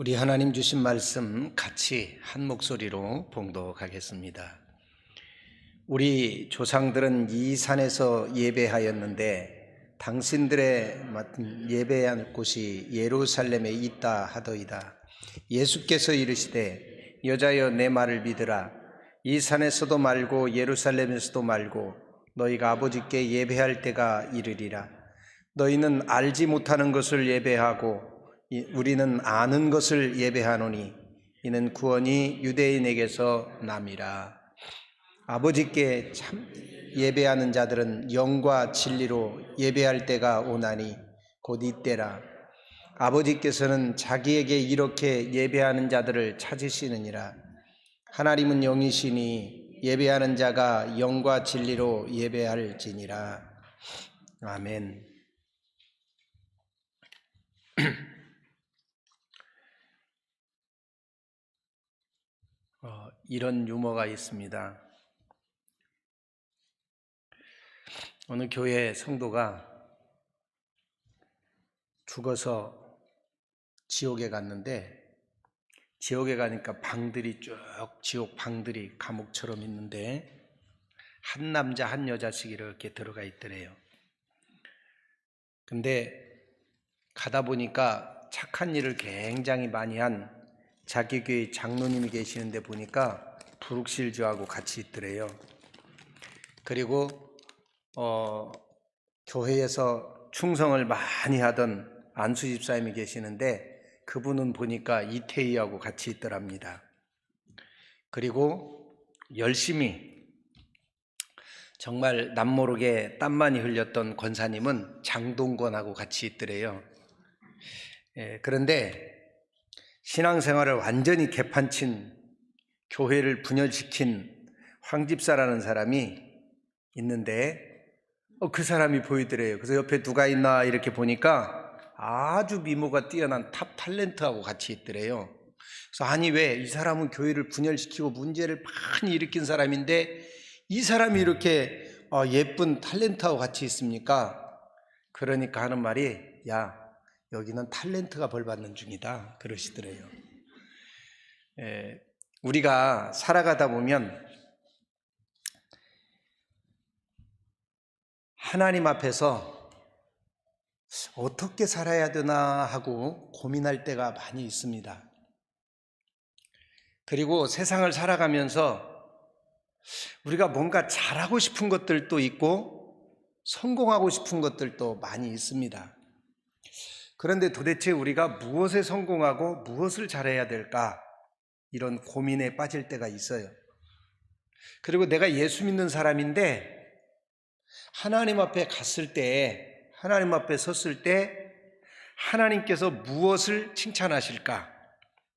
우리 하나님 주신 말씀 같이 한 목소리로 봉독하겠습니다. 우리 조상들은 이 산에서 예배하였는데 당신들의 예배할 곳이 예루살렘에 있다 하더이다. 예수께서 이르시되 여자여 내 말을 믿으라. 이 산에서도 말고 예루살렘에서도 말고 너희가 아버지께 예배할 때가 이르리라. 너희는 알지 못하는 것을 예배하고 우리는 아는 것을 예배하노니 이는 구원이 유대인에게서 남이라. 아버지께 참 예배하는 자들은 영과 진리로 예배할 때가 오나니 곧 이때라. 아버지께서는 자기에게 이렇게 예배하는 자들을 찾으시느니라. 하나님은 영이시니 예배하는 자가 영과 진리로 예배할지니라. 아멘. 이런 유머가 있습니다. 어느 교회 성도가 죽어서 지옥에 갔는데, 지옥에 가니까 방들이 쭉, 지옥 방들이 감옥처럼 있는데 한 남자 한 여자씩 이렇게 들어가 있더래요. 근데 가다 보니까 착한 일을 굉장히 많이 한 자기 교회 장로님이 계시는데 보니까 부룩실주하고 같이 있더래요. 그리고 교회에서 충성을 많이 하던 안수 집사님이 계시는데 그분은 보니까 이태희하고 같이 있더랍니다. 그리고 열심히 정말 남모르게 땀 많이 흘렸던 권사님은 장동건하고 같이 있더래요. 그런데 신앙생활을 완전히 개판친, 교회를 분열시킨 황집사라는 사람이 있는데 그 사람이 보이더래요. 그래서 옆에 누가 있나 이렇게 보니까 아주 미모가 뛰어난 탑 탤런트하고 같이 있더래요. 그래서 아니 왜 이 사람은 교회를 분열시키고 문제를 많이 일으킨 사람인데 이 사람이 이렇게 예쁜 탤런트하고 같이 있습니까? 그러니까 하는 말이 야 여기는 탤런트가 벌 받는 중이다 그러시더래요. 우리가 살아가다 보면 하나님 앞에서 어떻게 살아야 되나 하고 고민할 때가 많이 있습니다. 그리고 세상을 살아가면서 우리가 뭔가 잘하고 싶은 것들도 있고 성공하고 싶은 것들도 많이 있습니다. 그런데 도대체 우리가 무엇에 성공하고 무엇을 잘해야 될까? 이런 고민에 빠질 때가 있어요. 그리고 내가 예수 믿는 사람인데 하나님 앞에 갔을 때, 하나님 앞에 섰을 때 하나님께서 무엇을 칭찬하실까?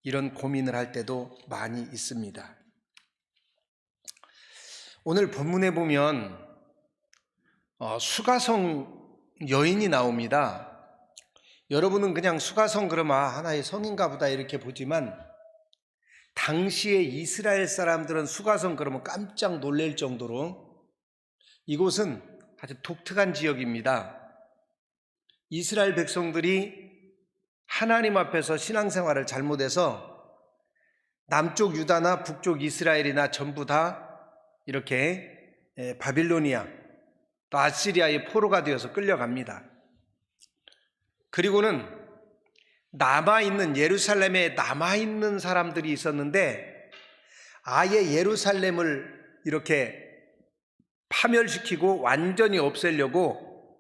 이런 고민을 할 때도 많이 있습니다. 오늘 본문에 보면 수가성 여인이 나옵니다. 여러분은 그냥 수가성 그러면 하나의 성인가 보다 이렇게 보지만 당시에 이스라엘 사람들은 수가성 그러면 깜짝 놀랄 정도로 이곳은 아주 독특한 지역입니다. 이스라엘 백성들이 하나님 앞에서 신앙생활을 잘못해서 남쪽 유다나 북쪽 이스라엘이나 전부 다 이렇게 바빌로니아 또 아시리아의 포로가 되어서 끌려갑니다. 그리고는 남아있는 예루살렘에 남아있는 사람들이 있었는데 아예 예루살렘을 이렇게 파멸시키고 완전히 없애려고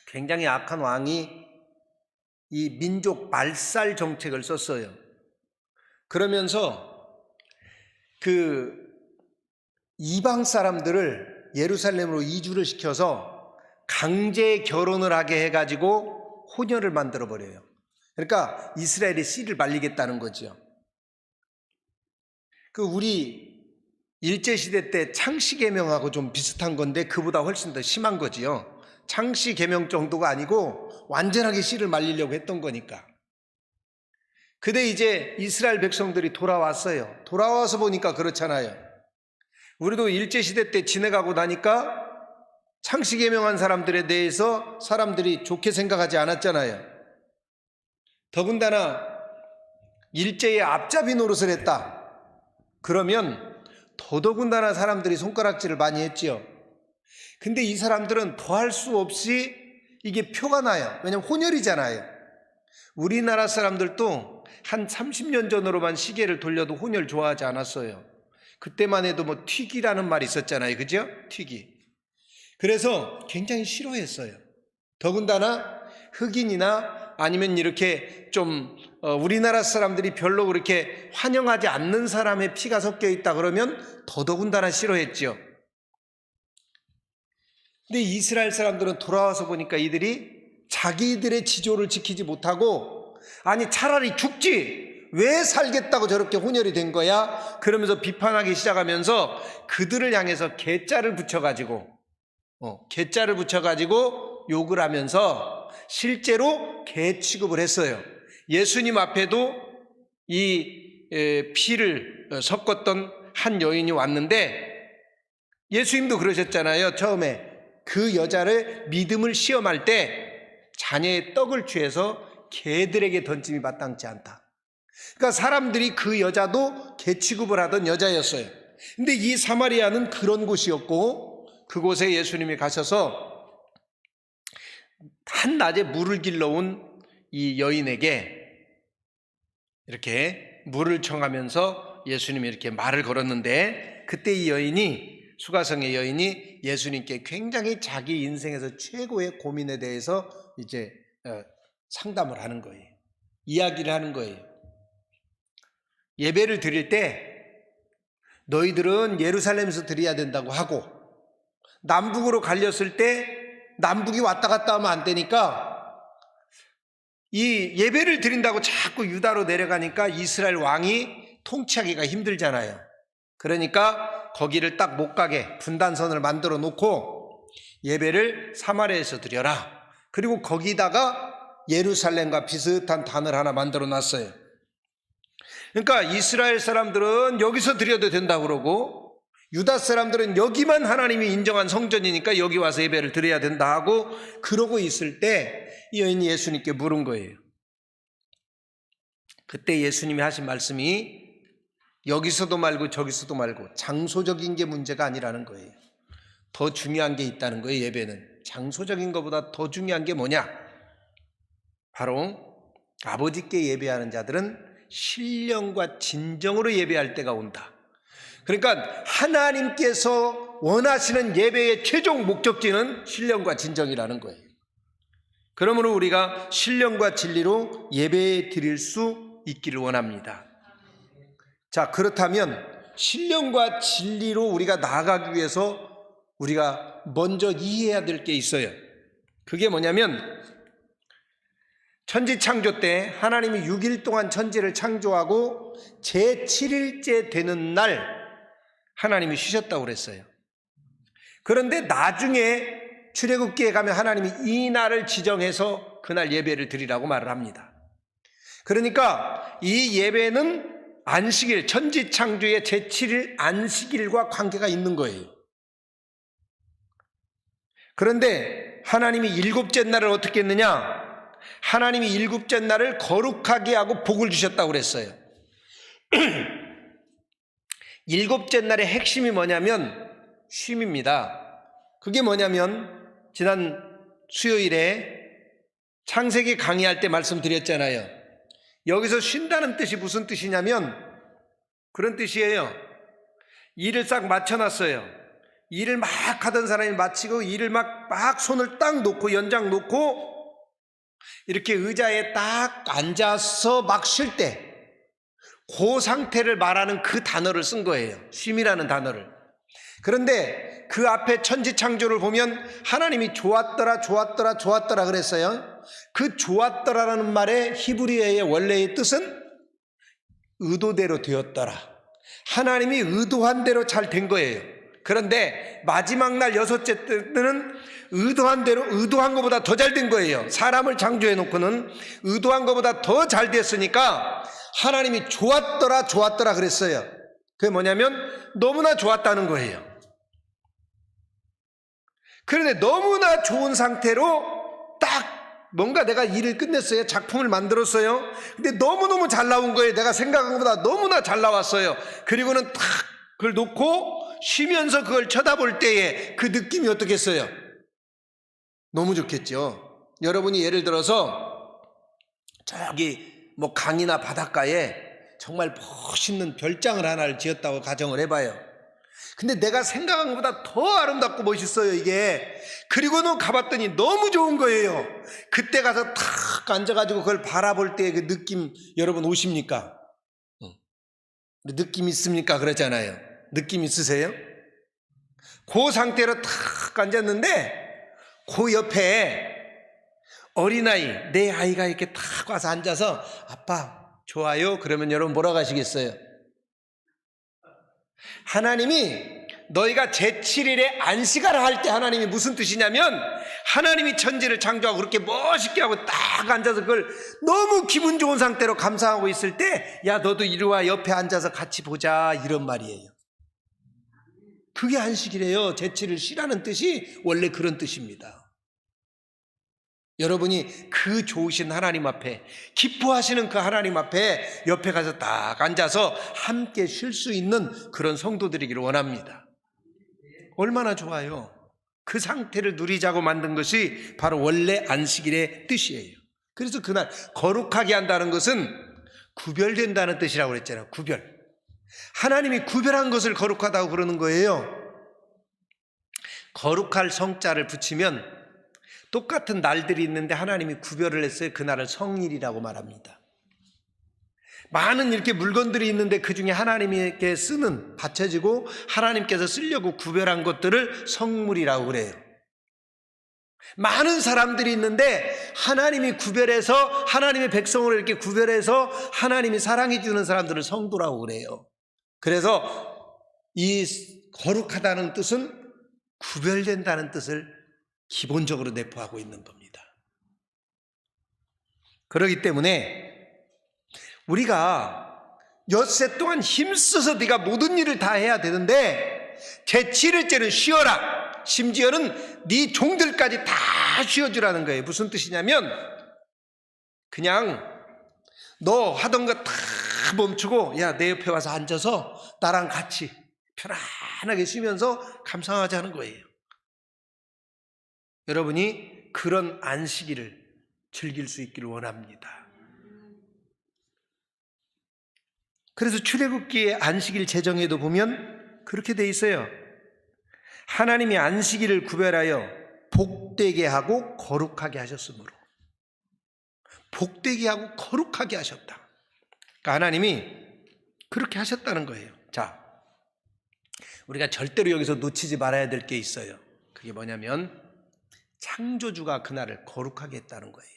굉장히 악한 왕이 이 민족 말살 정책을 썼어요. 그러면서 그 이방 사람들을 예루살렘으로 이주를 시켜서 강제 결혼을 하게 해가지고 혼혈을 만들어버려요. 그러니까 이스라엘의 씨를 말리겠다는 거죠. 우리 일제시대 때 창씨개명하고 좀 비슷한 건데 그보다 훨씬 더 심한 거지요. 창씨개명 정도가 아니고 완전하게 씨를 말리려고 했던 거니까. 근데 이제 이스라엘 백성들이 돌아왔어요. 돌아와서 보니까 그렇잖아요. 우리도 일제시대 때 지내가고 나니까 창씨개명한 사람들에 대해서 사람들이 좋게 생각하지 않았잖아요. 더군다나 일제의 앞잡이 노릇을 했다. 그러면 더더군다나 사람들이 손가락질을 많이 했지요. 근데 이 사람들은 더할 수 없이 이게 표가 나요. 왜냐하면 혼혈이잖아요. 우리나라 사람들도 한 30년 전으로만 시계를 돌려도 혼혈 좋아하지 않았어요. 그때만 해도 뭐 튀기라는 말이 있었잖아요. 그죠? 튀기. 그래서 굉장히 싫어했어요. 더군다나 흑인이나 아니면 이렇게 좀 우리나라 사람들이 별로 그렇게 환영하지 않는 사람의 피가 섞여 있다 그러면 더더군다나 싫어했죠. 근데 이스라엘 사람들은 돌아와서 보니까 이들이 자기들의 지조를 지키지 못하고 아니 차라리 죽지 왜 살겠다고 저렇게 혼혈이 된 거야? 그러면서 비판하기 시작하면서 그들을 향해서 개자를 붙여가지고 욕을 하면서 실제로 개 취급을 했어요. 예수님 앞에도 이 피를 섞었던 한 여인이 왔는데 예수님도 그러셨잖아요. 처음에 그 여자를 믿음을 시험할 때 자녀의 떡을 취해서 개들에게 던짐이 마땅치 않다. 그러니까 사람들이 그 여자도 개 취급을 하던 여자였어요. 근데 이 사마리아는 그런 곳이었고 그곳에 예수님이 가셔서 한낮에 물을 길러온 이 여인에게 이렇게 물을 청하면서 예수님이 이렇게 말을 걸었는데 그때 이 여인이 수가성의 여인이 예수님께 굉장히 자기 인생에서 최고의 고민에 대해서 이제 상담을 하는 거예요. 이야기를 하는 거예요. 예배를 드릴 때 너희들은 예루살렘에서 드려야 된다고 하고 남북으로 갈렸을 때 남북이 왔다 갔다 하면 안 되니까 이 예배를 드린다고 자꾸 유다로 내려가니까 이스라엘 왕이 통치하기가 힘들잖아요. 그러니까 거기를 딱 못 가게 분단선을 만들어 놓고 예배를 사마리아에서 드려라. 그리고 거기다가 예루살렘과 비슷한 단을 하나 만들어 놨어요. 그러니까 이스라엘 사람들은 여기서 드려도 된다고 그러고 유다 사람들은 여기만 하나님이 인정한 성전이니까 여기 와서 예배를 드려야 된다 하고 그러고 있을 때 이 여인이 예수님께 물은 거예요. 그때 예수님이 하신 말씀이 여기서도 말고 저기서도 말고 장소적인 게 문제가 아니라는 거예요. 더 중요한 게 있다는 거예요. 예배는 장소적인 것보다 더 중요한 게 뭐냐? 바로 아버지께 예배하는 자들은 신령과 진정으로 예배할 때가 온다. 그러니까 하나님께서 원하시는 예배의 최종 목적지는 신령과 진정이라는 거예요. 그러므로 우리가 신령과 진리로 예배 드릴 수 있기를 원합니다. 자, 그렇다면 신령과 진리로 우리가 나아가기 위해서 우리가 먼저 이해해야 될 게 있어요. 그게 뭐냐면 천지창조 때 하나님이 6일 동안 천지를 창조하고 제7일째 되는 날 하나님이 쉬셨다고 그랬어요. 그런데 나중에 출애굽기에 가면 하나님이 이 날을 지정해서 그날 예배를 드리라고 말을 합니다. 그러니까 이 예배는 안식일, 천지창조의 제7일 안식일과 관계가 있는 거예요. 그런데 하나님이 일곱째 날을 어떻게 했느냐? 하나님이 일곱째 날을 거룩하게 하고 복을 주셨다고 그랬어요. 일곱째 날의 핵심이 뭐냐면 쉼입니다. 그게 뭐냐면 지난 수요일에 창세기 강의할 때 말씀드렸잖아요. 여기서 쉰다는 뜻이 무슨 뜻이냐면 그런 뜻이에요. 일을 싹 맞춰놨어요. 일을 막 하던 사람이 마치고 일을 막 손을 딱 놓고 연장 놓고 이렇게 의자에 딱 앉아서 막 쉴 때 그 상태를 말하는 그 단어를 쓴 거예요. 쉼이라는 단어를. 그런데 그 앞에 천지창조를 보면 하나님이 좋았더라 그랬어요. 그 좋았더라라는 말의 히브리어의 원래의 뜻은 의도대로 되었더라. 하나님이 의도한 대로 잘 된 거예요. 그런데 마지막 날 여섯째 때는 의도한 대로, 의도한 것보다 더 잘 된 거예요. 사람을 창조해 놓고는 의도한 것보다 더 잘 됐으니까 하나님이 좋았더라 그랬어요. 그게 뭐냐면 너무나 좋았다는 거예요. 그런데 너무나 좋은 상태로 딱 뭔가 내가 일을 끝냈어요. 작품을 만들었어요. 근데 너무너무 잘 나온 거예요. 내가 생각한 것보다 너무나 잘 나왔어요. 그리고는 탁 그걸 놓고 쉬면서 그걸 쳐다볼 때에 그 느낌이 어떻겠어요? 너무 좋겠죠. 여러분이 예를 들어서 저기 뭐 강이나 바닷가에 정말 멋있는 별장을 하나를 지었다고 가정을 해봐요. 근데 내가 생각한 것보다 더 아름답고 멋있어요, 이게. 그리고는 가봤더니 너무 좋은 거예요. 그때 가서 탁 앉아가지고 그걸 바라볼 때의 그 느낌, 여러분 오십니까? 느낌 있습니까? 그러잖아요. 느낌 있으세요? 그 상태로 탁 앉았는데 그 옆에 어린아이, 내 아이가 이렇게 탁 와서 앉아서 아빠 좋아요? 그러면 여러분 뭐라고 하시겠어요? 하나님이 너희가 제7일에 안식하라 할 때 하나님이 무슨 뜻이냐면 하나님이 천지를 창조하고 그렇게 멋있게 하고 딱 앉아서 그걸 너무 기분 좋은 상태로 감상하고 있을 때 야 너도 이리 와 옆에 앉아서 같이 보자 이런 말이에요. 그게 안식이래요. 제7일 쉬라는 뜻이 원래 그런 뜻입니다. 여러분이 그 좋으신 하나님 앞에 기뻐하시는 그 하나님 앞에 옆에 가서 딱 앉아서 함께 쉴 수 있는 그런 성도들이기를 원합니다. 얼마나 좋아요. 그 상태를 누리자고 만든 것이 바로 원래 안식일의 뜻이에요. 그래서 그날 거룩하게 한다는 것은 구별된다는 뜻이라고 그랬잖아요. 구별. 하나님이 구별한 것을 거룩하다고 그러는 거예요. 거룩할 성자를 붙이면 똑같은 날들이 있는데 하나님이 구별을 했어요. 그날을 성일이라고 말합니다. 많은 이렇게 물건들이 있는데 그 중에 하나님께 쓰는, 바쳐지고 하나님께서 쓰려고 구별한 것들을 성물이라고 그래요. 많은 사람들이 있는데 하나님이 구별해서 하나님의 백성을 이렇게 구별해서 하나님이 사랑해 주는 사람들을 성도라고 그래요. 그래서 이 거룩하다는 뜻은 구별된다는 뜻을 기본적으로 내포하고 있는 겁니다. 그렇기 때문에 우리가 엿새 동안 힘써서 네가 모든 일을 다 해야 되는데 제7일째는 쉬어라. 심지어는 네 종들까지 다 쉬어주라는 거예요. 무슨 뜻이냐면 그냥 너 하던 거 다 멈추고 야 내 옆에 와서 앉아서 나랑 같이 편안하게 쉬면서 감상하자는 거예요. 여러분이 그런 안식일을 즐길 수 있기를 원합니다. 그래서 출애굽기의 안식일 제정에도 보면 그렇게 돼 있어요. 하나님이 안식일을 구별하여 복되게 하고 거룩하게 하셨으므로. 복되게 하고 거룩하게 하셨다. 그러니까 하나님이 그렇게 하셨다는 거예요. 자, 우리가 절대로 여기서 놓치지 말아야 될 게 있어요. 그게 뭐냐면 창조주가 그날을 거룩하게 했다는 거예요.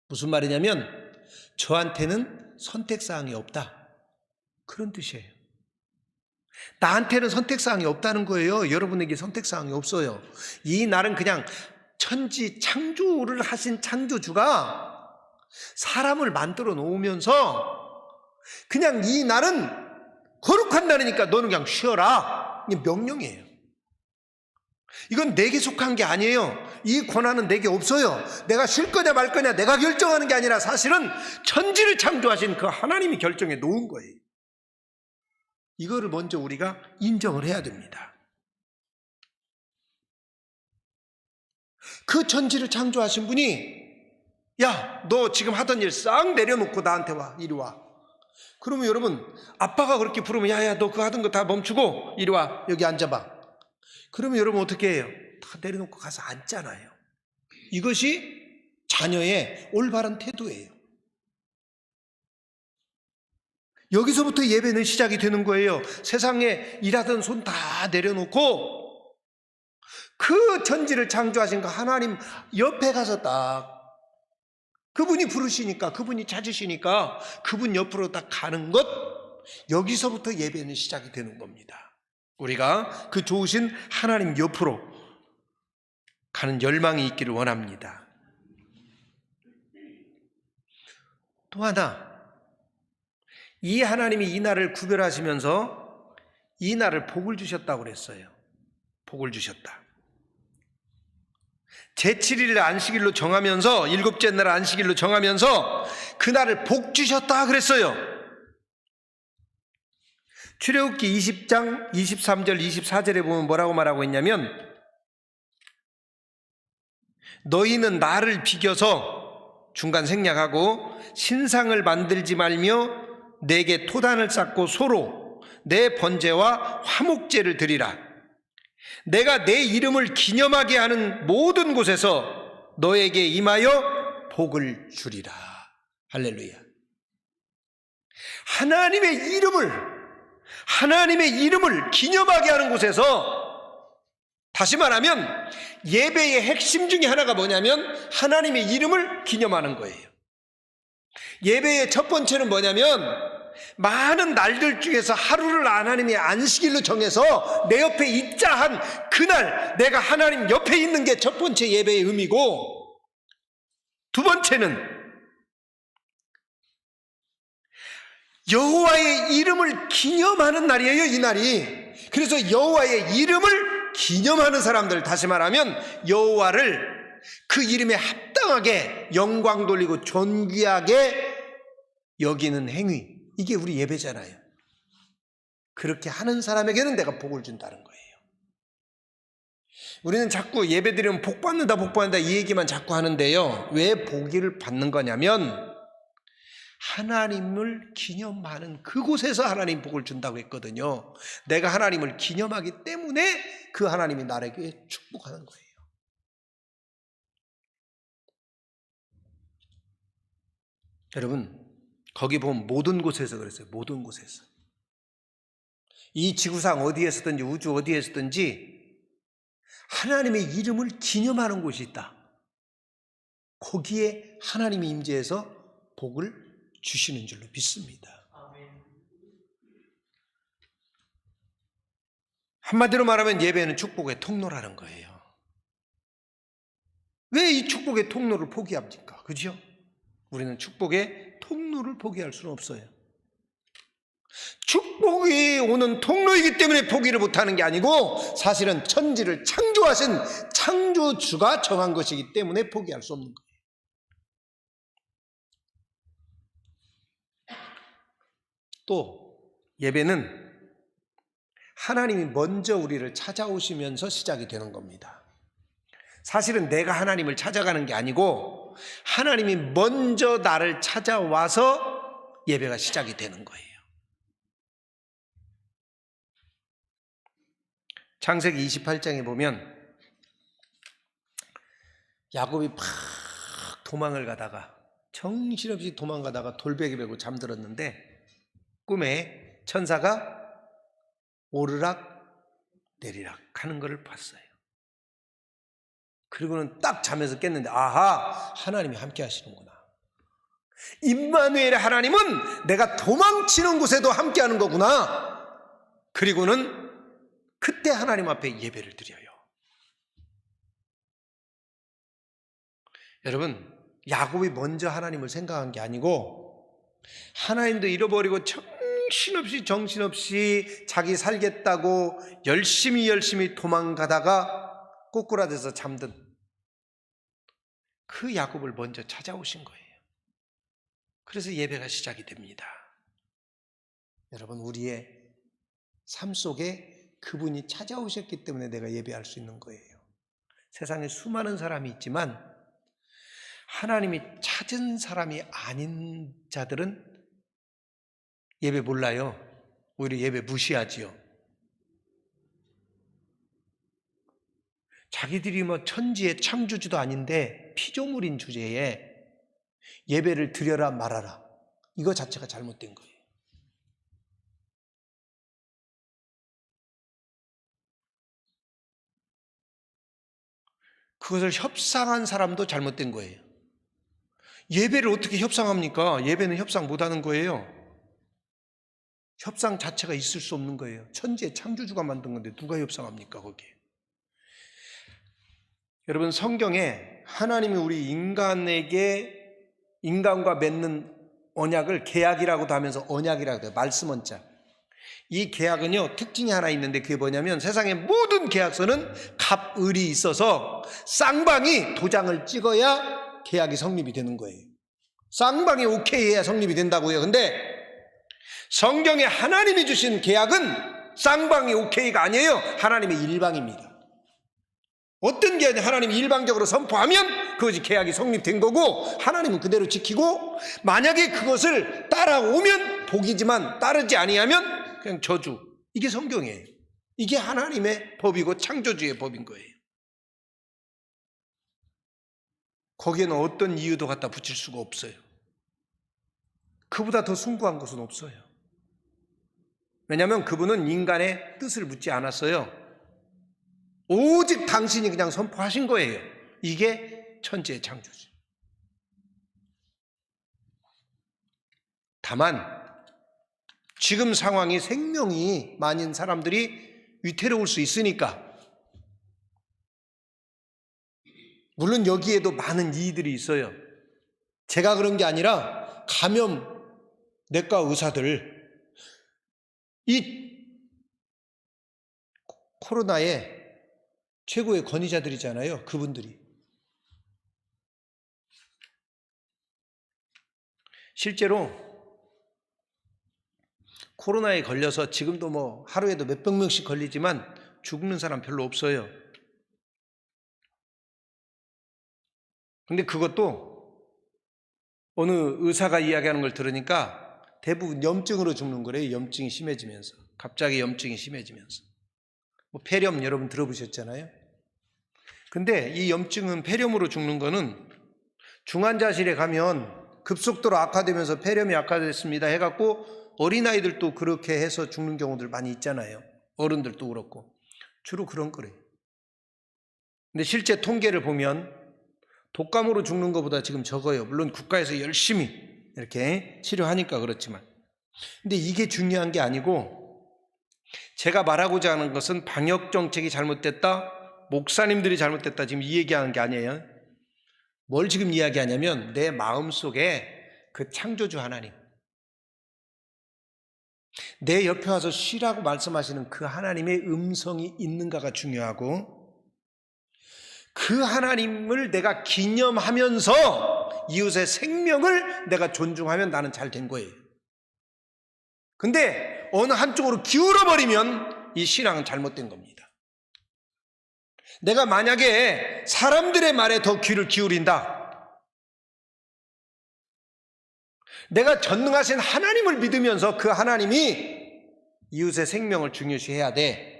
무슨 말이냐면 저한테는 선택사항이 없다. 그런 뜻이에요. 나한테는 선택사항이 없다는 거예요. 여러분에게 선택사항이 없어요. 이 날은 그냥 천지 창조를 하신 창조주가 사람을 만들어 놓으면서 그냥 이 날은 거룩한 날이니까 너는 그냥 쉬어라. 이게 명령이에요. 이건 내게 속한 게 아니에요. 이 권한은 내게 없어요. 내가 쉴 거냐 말 거냐 내가 결정하는 게 아니라 사실은 천지를 창조하신 그 하나님이 결정해 놓은 거예요. 이거를 먼저 우리가 인정을 해야 됩니다. 그 천지를 창조하신 분이 야, 너 지금 하던 일 싹 내려놓고 나한테 와. 이리 와. 그러면 여러분 아빠가 그렇게 부르면 야야 너 그거 하던 거 다 멈추고 이리 와. 여기 앉아봐. 그러면 여러분 어떻게 해요? 다 내려놓고 가서 앉잖아요. 이것이 자녀의 올바른 태도예요. 여기서부터 예배는 시작이 되는 거예요. 세상에 일하던 손 다 내려놓고 그 천지를 창조하신 그 하나님 옆에 가서 딱 그분이 부르시니까 그분이 찾으시니까 그분 옆으로 딱 가는 것, 여기서부터 예배는 시작이 되는 겁니다. 우리가 그 좋으신 하나님 옆으로 가는 열망이 있기를 원합니다. 또 하나, 이 하나님이 이 날을 구별하시면서 이 날을 복을 주셨다고 그랬어요. 복을 주셨다. 제7일을 안식일로 정하면서, 일곱째 날 안식일로 정하면서 그날을 복 주셨다 그랬어요. 출애굽기 20장 23절 24절에 보면 뭐라고 말하고 있냐면, 너희는 나를 비겨서, 중간 생략하고, 신상을 만들지 말며 내게 토단을 쌓고 소로 내 번제와 화목제를 드리라. 내가 내 이름을 기념하게 하는 모든 곳에서 너에게 임하여 복을 주리라. 할렐루야. 하나님의 이름을 기념하게 하는 곳에서, 다시 말하면 예배의 핵심 중에 하나가 뭐냐면 하나님의 이름을 기념하는 거예요. 예배의 첫 번째는 뭐냐면, 많은 날들 중에서 하루를 하나님의 안식일로 정해서 내 옆에 있자 한 그날 내가 하나님 옆에 있는 게 첫 번째 예배의 의미고, 두 번째는 여호와의 이름을 기념하는 날이에요, 이 날이. 그래서 여호와의 이름을 기념하는 사람들, 다시 말하면 여호와를 그 이름에 합당하게 영광 돌리고 존귀하게 여기는 행위, 이게 우리 예배잖아요. 그렇게 하는 사람에게는 내가 복을 준다는 거예요. 우리는 자꾸 예배 드리면 복 받는다 이 얘기만 자꾸 하는데요, 왜 복을 받는 거냐면 하나님을 기념하는 그곳에서 하나님 복을 준다고 했거든요. 내가 하나님을 기념하기 때문에 그 하나님이 나에게 축복하는 거예요. 여러분, 거기 보면 모든 곳에서 그랬어요. 모든 곳에서. 이 지구상 어디에서든지, 우주 어디에서든지 하나님의 이름을 기념하는 곳이 있다. 거기에 하나님이 임재해서 복을 주시는 줄로 믿습니다. 한마디로 말하면 예배는 축복의 통로라는 거예요. 왜 이 축복의 통로를 포기합니까? 그죠? 우리는 축복의 통로를 포기할 수는 없어요. 축복이 오는 통로이기 때문에 포기를 못하는 게 아니고, 사실은 천지를 창조하신 창조주가 정한 것이기 때문에 포기할 수 없는 거예요. 또 예배는 하나님이 먼저 우리를 찾아오시면서 시작이 되는 겁니다. 사실은 내가 하나님을 찾아가는 게 아니고 하나님이 먼저 나를 찾아와서 예배가 시작이 되는 거예요. 창세기 28장에 보면 야곱이 막 도망을 가다가, 정신없이 도망가다가 돌베개 베고 잠들었는데 꿈에 천사가 오르락 내리락 하는 것을 봤어요. 그리고는 딱 잠에서 깼는데, 아하, 하나님이 함께 하시는구나. 임마누엘의 하나님은 내가 도망치는 곳에도 함께 하는 거구나. 그리고는 그때 하나님 앞에 예배를 드려요. 여러분, 야곱이 먼저 하나님을 생각한 게 아니고 하나님도 잃어버리고 정신없이 자기 살겠다고 열심히 도망가다가 꼬꾸라져서 잠든 그 야곱을 먼저 찾아오신 거예요. 그래서 예배가 시작이 됩니다. 여러분, 우리의 삶 속에 그분이 찾아오셨기 때문에 내가 예배할 수 있는 거예요. 세상에 수많은 사람이 있지만 하나님이 찾은 사람이 아닌 자들은 예배 몰라요. 오히려 예배 무시하지요. 자기들이 천지의 창조주도 아닌데 피조물인 주제에 예배를 드려라 말아라, 이거 자체가 잘못된 거예요. 그것을 협상한 사람도 잘못된 거예요. 예배를 어떻게 협상합니까? 예배는 협상 못하는 거예요. 협상 자체가 있을 수 없는 거예요. 천지의 창조주가 만든 건데 누가 협상합니까, 거기에? 여러분, 성경에 하나님이 우리 인간과 맺는 언약을 계약이라고도 하면서 언약이라고 해요. 말씀 원자. 이 계약은요, 특징이 하나 있는데 그게 뭐냐면 세상의 모든 계약서는 갑을이 있어서 쌍방이 도장을 찍어야 계약이 성립이 되는 거예요. 쌍방이 오케이 해야 성립이 된다고요. 근데 성경에 하나님이 주신 계약은 쌍방이 오케이가 아니에요. 하나님의 일방입니다. 어떤 게 하나님이 일방적으로 선포하면 그것이 계약이 성립된 거고 하나님은 그대로 지키고, 만약에 그것을 따라오면 복이지만 따르지 아니하면 그냥 저주. 이게 성경이에요. 이게 하나님의 법이고 창조주의 법인 거예요. 거기에는 어떤 이유도 갖다 붙일 수가 없어요. 그보다 더 숭고한 것은 없어요. 왜냐하면 그분은 인간의 뜻을 묻지 않았어요. 오직 당신이 그냥 선포하신 거예요. 이게 천지의 창조죠. 다만 지금 상황이 생명이 많은 사람들이 위태로울 수 있으니까, 물론 여기에도 많은 이의들이 있어요. 제가 그런 게 아니라 감염내과 의사들, 이 코로나에 최고의 권위자들이잖아요. 그분들이. 실제로 코로나에 걸려서 지금도 뭐 하루에도 몇백 명씩 걸리지만 죽는 사람 별로 없어요. 근데 그것도 어느 의사가 이야기하는 걸 들으니까 대부분 염증으로 죽는 거래요. 염증이 심해지면서. 갑자기 염증이 심해지면서. 뭐 폐렴 여러분 들어보셨잖아요. 근데 이 염증은, 폐렴으로 죽는 거는 중환자실에 가면 급속도로 악화되면서 폐렴이 악화됐습니다 해갖고 어린아이들도 그렇게 해서 죽는 경우들 많이 있잖아요. 어른들도 그렇고. 주로 그런 거래요. 근데 실제 통계를 보면 독감으로 죽는 것보다 지금 적어요. 물론 국가에서 열심히 이렇게 치료하니까 그렇지만. 근데 이게 중요한 게 아니고, 제가 말하고자 하는 것은 방역 정책이 잘못됐다, 목사님들이 잘못됐다, 지금 이 얘기하는 게 아니에요. 뭘 지금 이야기하냐면 내 마음속에 그 창조주 하나님, 내 옆에 와서 쉬라고 말씀하시는 그 하나님의 음성이 있는가가 중요하고, 그 하나님을 내가 기념하면서 이웃의 생명을 내가 존중하면 나는 잘 된 거예요. 근데 어느 한쪽으로 기울어버리면 이 신앙은 잘못된 겁니다. 내가 만약에 사람들의 말에 더 귀를 기울인다, 내가 전능하신 하나님을 믿으면서 그 하나님이 이웃의 생명을 중요시해야 돼,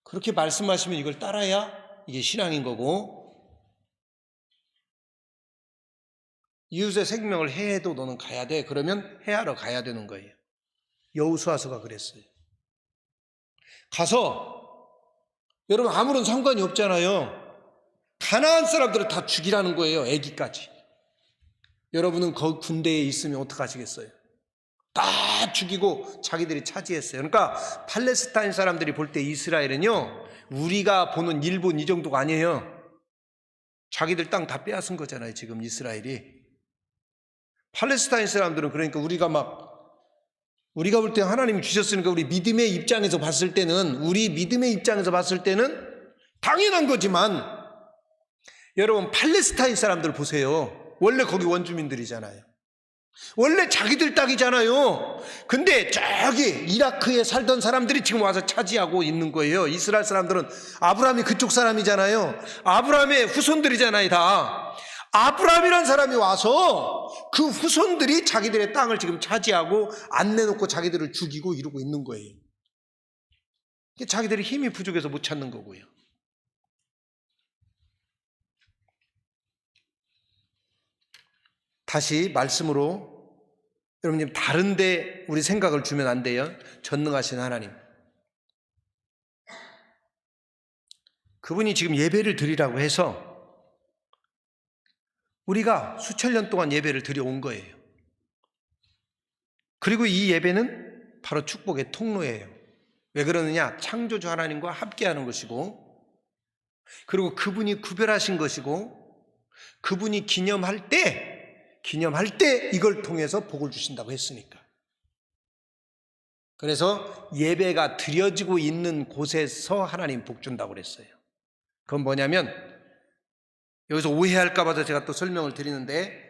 그렇게 말씀하시면 이걸 따라야 이게 신앙인 거고, 이웃의 생명을 해해도 너는 가야 돼, 그러면 해하러 가야 되는 거예요. 여호수아서가 그랬어요. 가서 여러분 아무런 상관이 없잖아요. 가나안 사람들을 다 죽이라는 거예요. 애기까지. 여러분은 거기 군대에 있으면 어떡하시겠어요? 다 죽이고 자기들이 차지했어요. 그러니까 팔레스타인 사람들이 볼 때 이스라엘은요, 우리가 보는 일본 이 정도가 아니에요. 자기들 땅 다 빼앗은 거잖아요, 지금 이스라엘이. 팔레스타인 사람들은 그러니까 우리가 볼 때 하나님이 주셨으니까 우리 믿음의 입장에서 봤을 때는, 당연한 거지만, 여러분 팔레스타인 사람들 보세요. 원래 거기 원주민들이잖아요. 원래 자기들 땅이잖아요. 근데 저기 이라크에 살던 사람들이 지금 와서 차지하고 있는 거예요. 이스라엘 사람들은 아브라함이 그쪽 사람이잖아요. 아브라함의 후손들이잖아요, 다. 아브라함이라는 사람이 와서 그 후손들이 자기들의 땅을 지금 차지하고 안 내놓고 자기들을 죽이고 이러고 있는 거예요. 자기들이 힘이 부족해서 못 찾는 거고요. 다시 말씀으로, 여러분님 다른데 우리 생각을 주면 안 돼요. 전능하신 하나님, 그분이 지금 예배를 드리라고 해서 우리가 수천 년 동안 예배를 드려온 거예요. 그리고 이 예배는 바로 축복의 통로예요. 왜 그러느냐? 창조주 하나님과 함께하는 것이고, 그리고 그분이 구별하신 것이고, 그분이 기념할 때 이걸 통해서 복을 주신다고 했으니까. 그래서 예배가 드려지고 있는 곳에서 하나님 복 준다고 그랬어요. 그건 뭐냐면, 여기서 오해할까 봐서 제가 또 설명을 드리는데,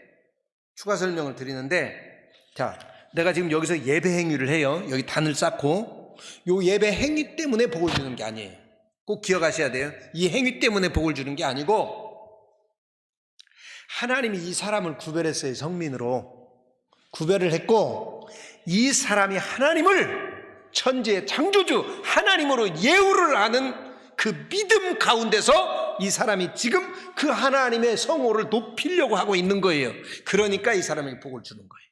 추가 설명을 드리는데, 자, 내가 지금 여기서 예배 행위를 해요. 여기 단을 쌓고, 요 예배 행위 때문에 복을 주는 게 아니에요. 꼭 기억하셔야 돼요. 이 행위 때문에 복을 주는 게 아니고, 하나님이 이 사람을 구별했어요. 성민으로 구별을 했고, 이 사람이 하나님을 천지의 창조주 하나님으로 예우를 하는 그 믿음 가운데서 이 사람이 지금 그 하나님의 성호를 높이려고 하고 있는 거예요. 그러니까 이 사람에게 복을 주는 거예요.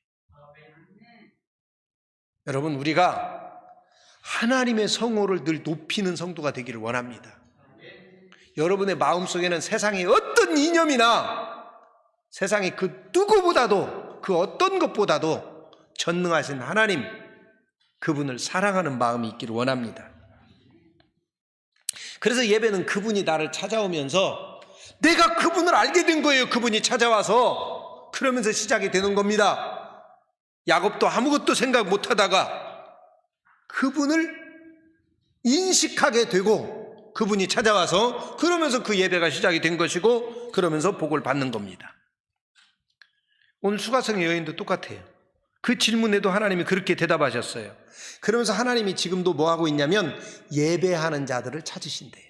여러분, 우리가 하나님의 성호를 늘 높이는 성도가 되기를 원합니다. 여러분의 마음속에는 세상의 어떤 이념이나 세상의 그 누구보다도, 그 어떤 것보다도 전능하신 하나님, 그분을 사랑하는 마음이 있기를 원합니다. 그래서 예배는 그분이 나를 찾아오면서 내가 그분을 알게 된 거예요. 그분이 찾아와서. 그러면서 시작이 되는 겁니다. 야곱도 아무것도 생각 못하다가 그분을 인식하게 되고 그분이 찾아와서, 그러면서 그 예배가 시작이 된 것이고, 그러면서 복을 받는 겁니다. 오늘 수가성 여인도 똑같아요. 그 질문에도 하나님이 그렇게 대답하셨어요. 그러면서 하나님이 지금도 뭐 하고 있냐면 예배하는 자들을 찾으신대요.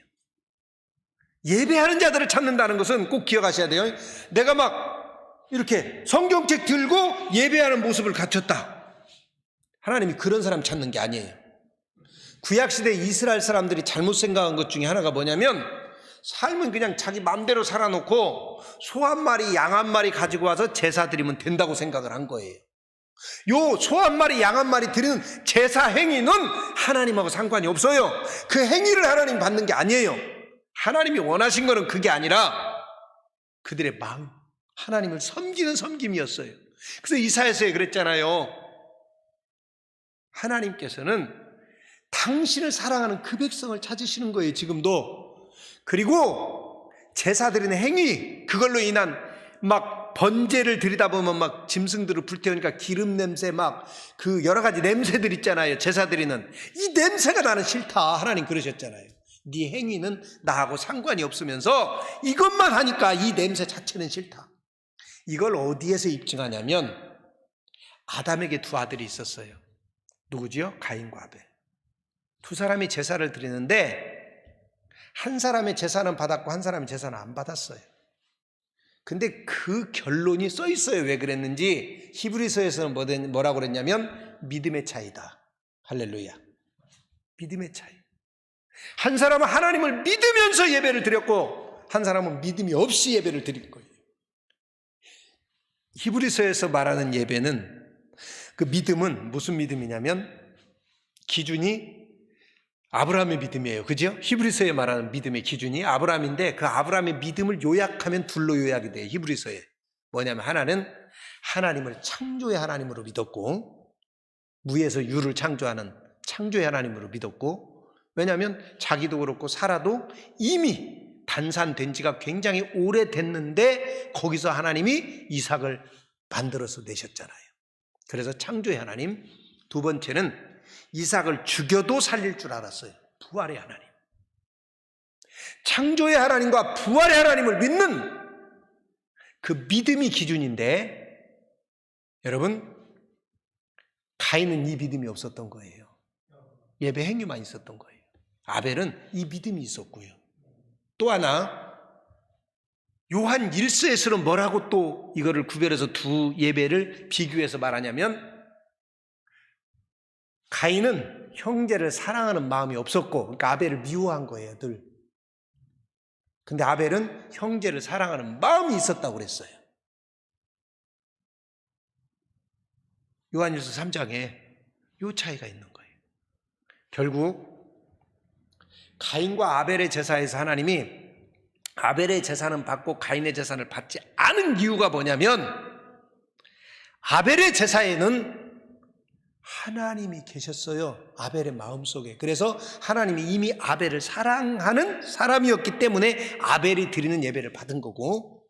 예배하는 자들을 찾는다는 것은 꼭 기억하셔야 돼요. 내가 막 이렇게 성경책 들고 예배하는 모습을 갖췄다. 하나님이 그런 사람 찾는 게 아니에요. 구약시대 이스라엘 사람들이 잘못 생각한 것 중에 하나가 뭐냐면, 삶은 그냥 자기 마음대로 살아놓고 소 한 마리, 양 한 마리 가지고 와서 제사 드리면 된다고 생각을 한 거예요. 요 소 한 마리, 양 한 마리 드리는 제사 행위는 하나님하고 상관이 없어요. 그 행위를 하나님 받는 게 아니에요. 하나님이 원하신 거는 그게 아니라 그들의 마음, 하나님을 섬기는 섬김이었어요. 그래서 이사야서에 그랬잖아요. 하나님께서는 당신을 사랑하는 그 백성을 찾으시는 거예요, 지금도. 그리고 제사 드리는 행위, 그걸로 인한 막 번제를 드리다 보면 막 짐승들을 불태우니까 기름 냄새, 막 그 여러 가지 냄새들 있잖아요. 제사 드리는 이 냄새가 나는 싫다. 하나님 그러셨잖아요. 네 행위는 나하고 상관이 없으면서 이것만 하니까 이 냄새 자체는 싫다. 이걸 어디에서 입증하냐면, 아담에게 두 아들이 있었어요. 누구지요? 가인과 아벨. 두 사람이 제사를 드리는데 한 사람의 제사는 받았고 한 사람의 제사는 안 받았어요. 근데 그 결론이 써 있어요. 왜 그랬는지. 히브리서에서는 뭐라고 그랬냐면 믿음의 차이다. 할렐루야. 믿음의 차이. 한 사람은 하나님을 믿으면서 예배를 드렸고 한 사람은 믿음이 없이 예배를 드릴 거예요. 히브리서에서 말하는 예배는, 그 믿음은 무슨 믿음이냐면 기준이 아브라함의 믿음이에요. 그죠? 히브리서에 말하는 믿음의 기준이 아브라함인데, 그 아브라함의 믿음을 요약하면 둘로 요약이 돼요. 히브리서에. 뭐냐면 하나는 하나님을 창조의 하나님으로 믿었고, 무에서 유를 창조하는 창조의 하나님으로 믿었고, 왜냐하면 자기도 그렇고 사라도 이미 단산된 지가 굉장히 오래됐는데 거기서 하나님이 이삭을 만들어서 내셨잖아요. 그래서 창조의 하나님. 두 번째는 이삭을 죽여도 살릴 줄 알았어요. 부활의 하나님. 창조의 하나님과 부활의 하나님을 믿는 그 믿음이 기준인데, 여러분, 가인은 이 믿음이 없었던 거예요. 예배 행위만 있었던 거예요. 아벨은 이 믿음이 있었고요. 또 하나, 요한 1서에서는 뭐라고 또 이거를 구별해서 두 예배를 비교해서 말하냐면, 가인은 형제를 사랑하는 마음이 없었고, 그러니까 아벨을 미워한 거예요, 늘. 근데 아벨은 형제를 사랑하는 마음이 있었다고 그랬어요. 요한일서 3장에 요 차이가 있는 거예요. 결국 가인과 아벨의 제사에서 하나님이 아벨의 제사는 받고 가인의 제사를 받지 않은 이유가 뭐냐면, 아벨의 제사에는 하나님이 계셨어요. 아벨의 마음속에. 그래서 하나님이 이미 아벨을 사랑하는 사람이었기 때문에 아벨이 드리는 예배를 받은 거고,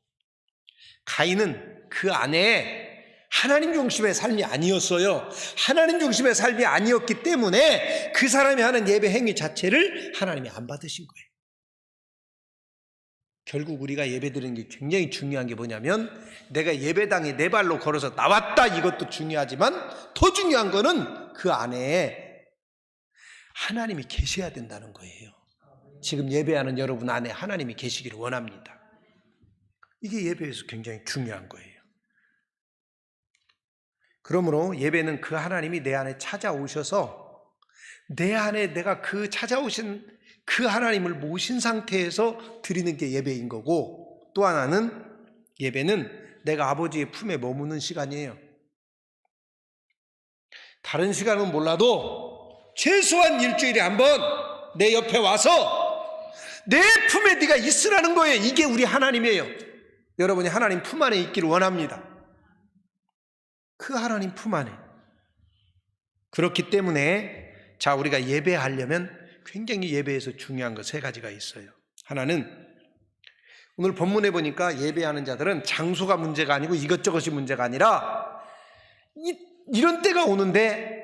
가인은 그 안에 하나님 중심의 삶이 아니었어요. 하나님 중심의 삶이 아니었기 때문에 그 사람이 하는 예배 행위 자체를 하나님이 안 받으신 거예요. 결국 우리가 예배 드리는 게 굉장히 중요한 게 뭐냐면 내가 예배당에 내 발로 걸어서 나왔다, 이것도 중요하지만 더 중요한 거는 그 안에 하나님이 계셔야 된다는 거예요. 지금 예배하는 여러분 안에 하나님이 계시기를 원합니다. 이게 예배에서 굉장히 중요한 거예요. 그러므로 예배는 그 하나님이 내 안에 찾아오셔서 내 안에 내가 그 찾아오신 그 하나님을 모신 상태에서 드리는 게 예배인 거고, 또 하나는 예배는 내가 아버지의 품에 머무는 시간이에요. 다른 시간은 몰라도 최소한 일주일에 한 번 내 옆에 와서 내 품에 네가 있으라는 거예요. 이게 우리 하나님이에요. 여러분이 하나님 품 안에 있기를 원합니다. 그 하나님 품 안에. 그렇기 때문에 자, 우리가 예배하려면 굉장히 예배에서 중요한 거 세 가지가 있어요. 하나는 오늘 본문에 보니까 예배하는 자들은 장소가 문제가 아니고 이것저것이 문제가 아니라 이런 때가 오는데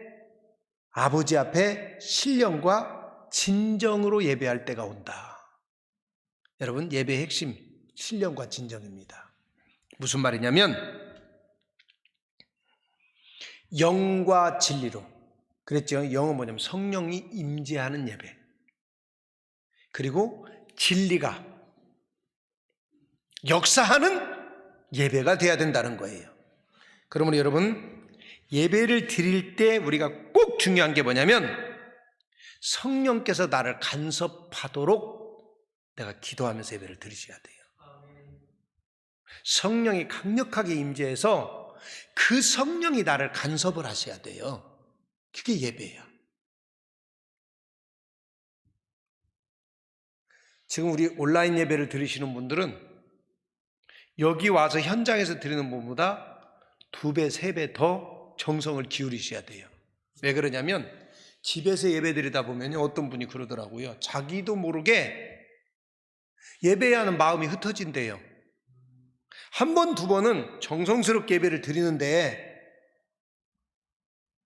아버지 앞에 신령과 진정으로 예배할 때가 온다. 여러분, 예배의 핵심 신령과 진정입니다. 무슨 말이냐면 영과 진리로, 그랬죠. 영은 뭐냐면 성령이 임재하는 예배, 그리고 진리가 역사하는 예배가 돼야 된다는 거예요. 그러므로 여러분, 예배를 드릴 때 우리가 꼭 중요한 게 뭐냐면 성령께서 나를 간섭하도록 내가 기도하면서 예배를 드리셔야 돼요. 성령이 강력하게 임재해서 그 성령이 나를 간섭을 하셔야 돼요. 그게 예배야. 지금 우리 온라인 예배를 드리시는 분들은 여기 와서 현장에서 드리는 분보다 2배, 3배 더 정성을 기울이셔야 돼요. 왜 그러냐면 집에서 예배 드리다 보면 어떤 분이 그러더라고요. 자기도 모르게 예배하는 마음이 흩어진대요. 한 번, 두 번은 정성스럽게 예배를 드리는데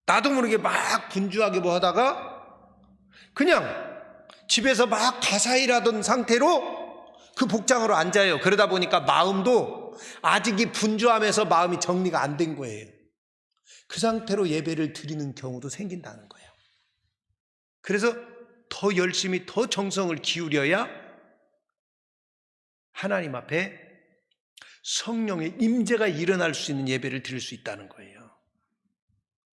나도 모르게 막 분주하게 뭐 하다가 그냥 집에서 막 가사일하던 상태로 그 복장으로 앉아요. 그러다 보니까 마음도 아직 이 분주함에서 마음이 정리가 안 된 거예요. 그 상태로 예배를 드리는 경우도 생긴다는 거예요. 그래서 더 열심히 더 정성을 기울여야 하나님 앞에 성령의 임재가 일어날 수 있는 예배를 드릴 수 있다는 거예요.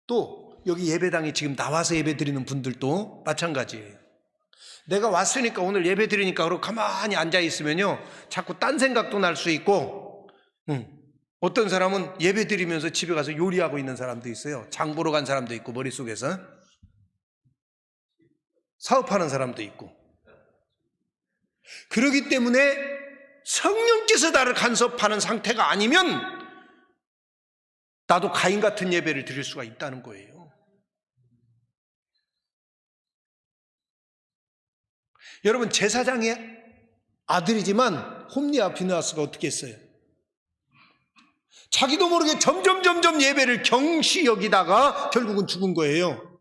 또 여기 예배당에 지금 나와서 예배 드리는 분들도 마찬가지예요. 내가 왔으니까 오늘 예배 드리니까 그러고 가만히 앉아 있으면요 자꾸 딴 생각도 날 수 있고, 어떤 사람은 예배 드리면서 집에 가서 요리하고 있는 사람도 있어요. 장 보러 간 사람도 있고, 머릿속에서 사업하는 사람도 있고. 그렇기 때문에 성령께서 나를 간섭하는 상태가 아니면 나도 가인 같은 예배를 드릴 수가 있다는 거예요. 여러분, 제사장의 아들이지만 홈리와 비느하스가 어떻게 했어요? 자기도 모르게 점점 예배를 경시 여기다가 결국은 죽은 거예요.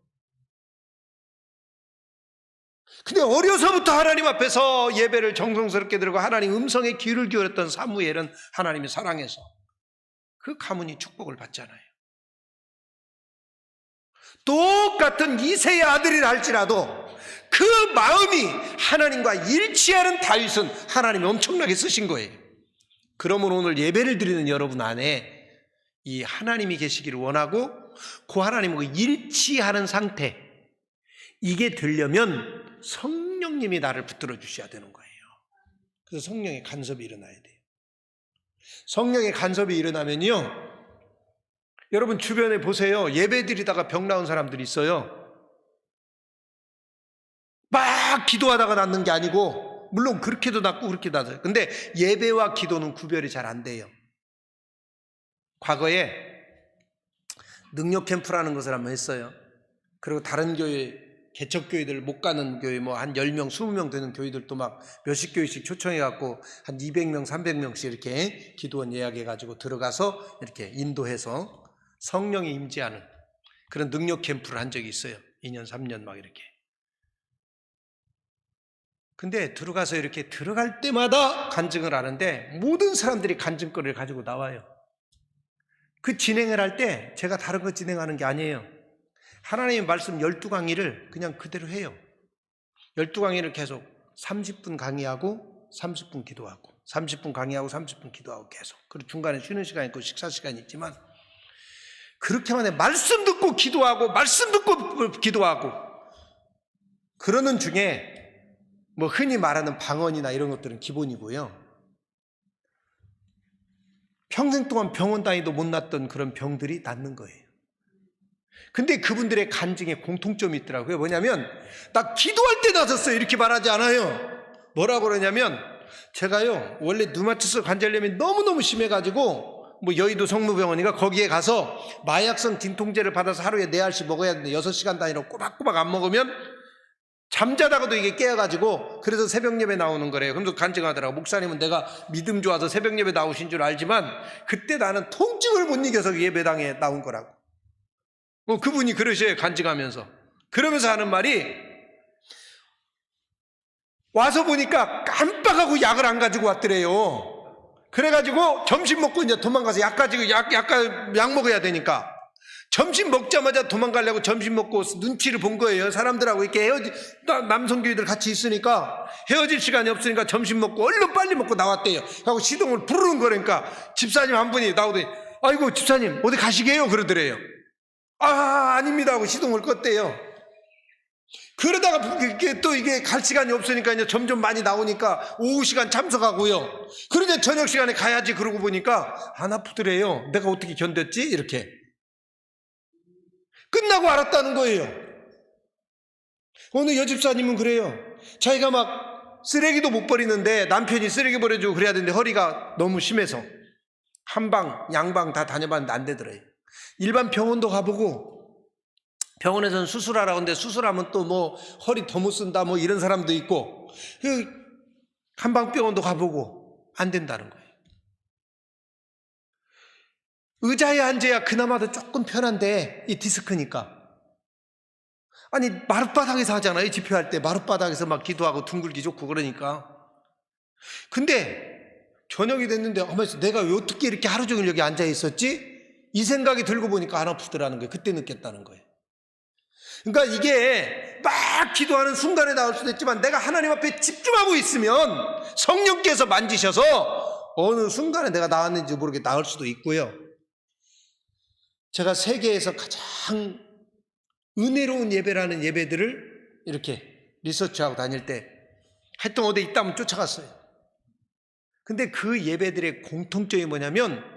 근데 어려서부터 하나님 앞에서 예배를 정성스럽게 드리고 하나님 음성에 귀를 기울였던 사무엘은 하나님이 사랑해서 그 가문이 축복을 받잖아요. 똑같은 이새의 아들이라 할지라도 그 마음이 하나님과 일치하는 다윗은 하나님이 엄청나게 쓰신 거예요. 그러므로 오늘 예배를 드리는 여러분 안에 이 하나님이 계시기를 원하고 그 하나님과 일치하는 상태, 이게 되려면 성령님이 나를 붙들어 주셔야 되는 거예요. 그래서 성령의 간섭이 일어나야 돼요. 성령의 간섭이 일어나면요, 여러분 주변에 보세요. 예배 드리다가 병 나온 사람들이 있어요. 막 기도하다가 낫는 게 아니고, 물론 그렇게도 낫고 그렇게도 낫아요. 근데 예배와 기도는 구별이 잘 안 돼요. 과거에 능력 캠프라는 것을 한번 했어요. 그리고 다른 교회, 개척교회들 못 가는 교회 뭐 한 10명, 20명 되는 교회들도 막 몇십 교회씩 초청해갖고 한 200명, 300명씩 이렇게 기도원 예약해가지고 들어가서 이렇게 인도해서 성령이 임재하는 그런 능력 캠프를 한 적이 있어요. 2년, 3년 막 이렇게. 근데 들어가서 이렇게 들어갈 때마다 간증을 하는데 모든 사람들이 간증거리를 가지고 나와요. 그 진행을 할 때 제가 다른 거 진행하는 게 아니에요. 하나님의 말씀 12강의를 그냥 그대로 해요. 12강의를 계속 30분 강의하고 30분 기도하고 30분 강의하고 30분 기도하고 계속. 그리고 중간에 쉬는 시간이 있고 식사 시간이 있지만 그렇게만 해. 말씀 듣고 기도하고 말씀 듣고 기도하고 그러는 중에 뭐 흔히 말하는 방언이나 이런 것들은 기본이고요. 평생 동안 병원 다니도 못 낫던 그런 병들이 낫는 거예요. 근데 그분들의 간증에 공통점이 있더라고요. 뭐냐면 나 기도할 때 낫았어요 이렇게 말하지 않아요. 뭐라고 그러냐면 제가요 원래 류마티스 관절염이 너무너무 심해가지고 뭐 여의도 성모병원이가 거기에 가서 마약성 진통제를 받아서 하루에 4알씩 먹어야 되는데 6시간 단위로 꼬박꼬박 안 먹으면 잠자다가도 이게 깨어가지고 그래서 새벽 예배 나오는 거래요. 그러면서 간증하더라고. 목사님은 내가 믿음 좋아서 새벽 예배 나오신 줄 알지만 그때 나는 통증을 못 이겨서 예배당에 나온 거라고. 그분이 그러셔요. 간증하면서. 그러면서 하는 말이 와서 보니까 깜빡하고 약을 안 가지고 왔더래요. 그래가지고 점심 먹고 이제 도망가서 약 먹어야 되니까 점심 먹자마자 도망가려고 점심 먹고 눈치를 본 거예요. 사람들하고 이렇게 남성교회들 같이 있으니까 헤어질 시간이 없으니까 점심 먹고 얼른 빨리 먹고 나왔대요. 하고 시동을 부르는 거니까 집사님 한 분이 나오더니 아이고 집사님 어디 가시게요? 그러더래요. 아닙니다 하고 시동을 껐대요. 그러다가 또 이게 갈 시간이 없으니까 이제 점점 많이 나오니까 오후 시간 참석하고요. 그러자 저녁 시간에 가야지 그러고 보니까 안 아프더래요. 내가 어떻게 견뎠지? 이렇게. 끝나고 알았다는 거예요. 어느 여집사님은 그래요. 자기가 막 쓰레기도 못 버리는데 남편이 쓰레기 버려주고 그래야 되는데 허리가 너무 심해서 한방, 양방 다 다녀봤는데 안 되더래요. 일반 병원도 가보고 병원에서는 수술하라고 하는데 수술하면 또 뭐 허리 더 못 쓴다 뭐 이런 사람도 있고 한방병원도 가보고 안 된다는 거예요. 의자에 앉아야 그나마도 조금 편한데 이 디스크니까. 아니 마룻바닥에서 하잖아요. 집회할 때 마룻바닥에서 막 기도하고 둥글기 좋고 그러니까. 근데 저녁이 됐는데 내가 왜 어떻게 이렇게 하루 종일 여기 앉아 있었지? 이 생각이 들고 보니까 안 아프더라는 거예요. 그때 느꼈다는 거예요. 그러니까 이게 막 기도하는 순간에 나올 수도 있지만 내가 하나님 앞에 집중하고 있으면 성령께서 만지셔서 어느 순간에 내가 나왔는지 모르게 나을 수도 있고요. 제가 세계에서 가장 은혜로운 예배라는 예배들을 이렇게 리서치하고 다닐 때 하여튼 어디 있다면 쫓아갔어요. 근데 그 예배들의 공통점이 뭐냐면